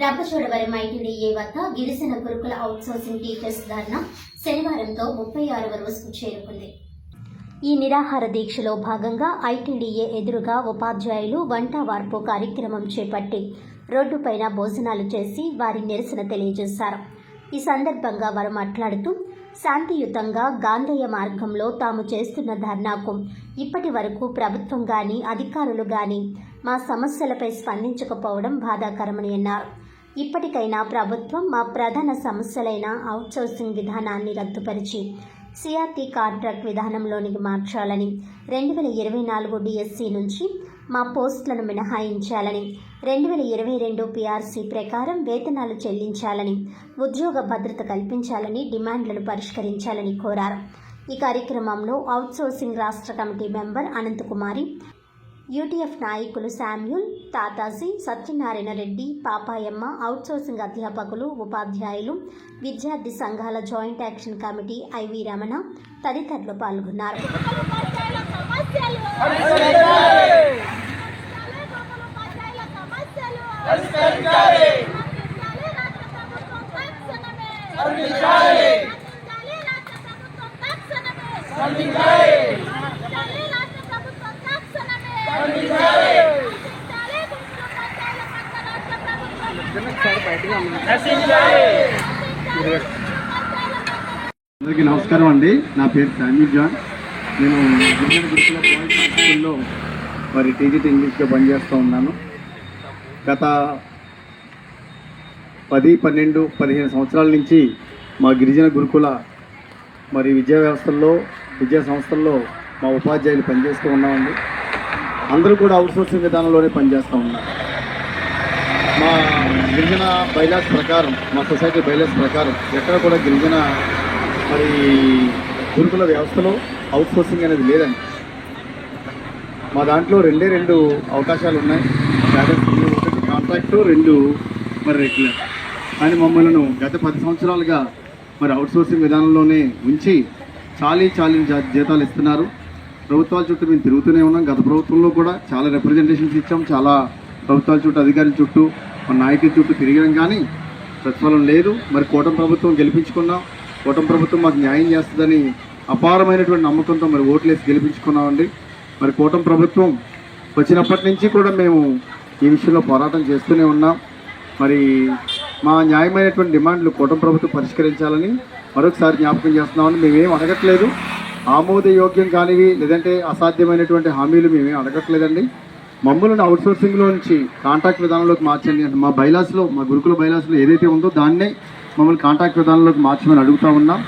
Rampachodavaram ITDA వద్ద గిరిజన గురుకుల అవుట్సోర్సింగ్ టీచర్స్ ధర్నా శనివారంతో 36వ రోజుకు చేరుకుంది. ఈ నిరాహార దీక్షలో భాగంగా ఐటీడీఏ ఎదురుగా ఉపాధ్యాయులు వంట వార్పు కార్యక్రమం చేపట్టి రోడ్డుపైన భోజనాలు చేసి వారి నిరసన తెలియజేశారు. ఈ సందర్భంగా వారు మాట్లాడుతూ శాంతియుతంగా గాంధేయ మార్గంలో తాము చేస్తున్న ధర్నాకు ఇప్పటి వరకు ప్రభుత్వం గాని అధికారులు గాని మా సమస్యలపై స్పందించకపోవడం బాధాకరమని అన్నారు. ఇప్పటికైనా ప్రభుత్వం మా ప్రధాన సమస్యలైన అవుట్సోర్సింగ్ విధానాన్ని రద్దుపరిచి సిఆర్టీ కాంట్రాక్ట్ విధానంలోనికి మార్చాలని, 2024 డిఎస్సి నుంచి మా పోస్టులను మినహాయించాలని, 2022 పిఆర్సీ ప్రకారం వేతనాలు చెల్లించాలని, ఉద్యోగ భద్రత కల్పించాలని డిమాండ్లను పరిష్కరించాలని కోరారు. ఈ కార్యక్రమంలో అవుట్సోర్సింగ్ రాష్ట్ర కమిటీ మెంబర్ అనంతకుమారి, యూటీఎఫ్ నాయకులు శామ్యూల్, తాతాజీ, సత్యనారాయణ రెడ్డి, పాపాయమ్మ, అవుట్సోర్సింగ్ అధ్యాపకులు, ఉపాధ్యాయులు, విద్యార్థి సంఘాల joint action committee IV Ramana తదితరులు పాల్గొన్నారు. అందరికీ నమస్కారం అండి. నా పేరు శామ్యూల్ జాన్. నేను గిరిజన గురుకుల బాయ్స్ స్కూల్లో మరి టీజీటీ ఇంగ్లీష్గా పనిచేస్తూ ఉన్నాను. గత 10, 12, 15 సంవత్సరాల నుంచి మా గిరిజన గురుకుల మరి విద్యా సంస్థల్లో మా ఉపాధ్యాయులు పనిచేస్తూ ఉన్నామండి. అందరూ కూడా అవుట్సోర్సింగ్ విధానంలోనే పనిచేస్తూ ఉన్నారు. మా గిరిజన బైలాస్ ప్రకారం, మా సొసైటీ బైలాస్ ప్రకారం ఎక్కడ కూడా గిరిజన మరి గురుకుల వ్యవస్థలో అవుట్సోర్సింగ్ అనేది లేదండి. మా దాంట్లో 2 అవకాశాలు ఉన్నాయి. ఒకటి కాంట్రాక్టు, 2 మరి రెగ్యులర్. కానీ మమ్మల్ని గత 10 సంవత్సరాలుగా మరి అవుట్సోర్సింగ్ విధానంలోనే ఉంచి చాలీ జీతాలు ఇస్తున్నారు. ప్రభుత్వాల చుట్టూ మేము తిరుగుతూనే ఉన్నాం. గత ప్రభుత్వంలో కూడా చాలా రిప్రజెంటేషన్స్ ఇచ్చాం. చాలా ప్రభుత్వాల చుట్టూ, అధికారుల చుట్టూ, మన నాయకుల చుట్టూ తిరిగాం, కానీ ప్రతిఫలం లేదు. మరి కూటమి ప్రభుత్వం గెలిపించుకున్నాం. కూటమి ప్రభుత్వం మాకు న్యాయం చేస్తుందని అపారమైనటువంటి నమ్మకంతో మరి ఓట్లేసి గెలిపించుకున్నామండి. మరి కూటమి ప్రభుత్వం వచ్చినప్పటి నుంచి కూడా మేము ఈ విషయంలో పోరాటం చేస్తూనే ఉన్నాం. మరి మా న్యాయమైనటువంటి డిమాండ్లు కూటమి ప్రభుత్వం పరిష్కరించాలని మరొకసారి జ్ఞాపకం చేస్తున్నామని. మేమేం అడగట్లేదు. ఆమోదయోగ్యం కానివి లేదంటే అసాధ్యమైనటువంటి హామీలు మేమేం అడగట్లేదండి. మమ్మల్ని అవుట్సోర్సింగ్లో నుంచి కాంట్రాక్ట్ విధానంలోకి మార్చండి. మా బైలాస్లో, మా గురుకుల బైలాస్లో ఏదైతే ఉందో దాన్నే మమ్మల్ని కాంట్రాక్ట్ విధానంలోకి మార్చమని అడుగుతా ఉన్నాం.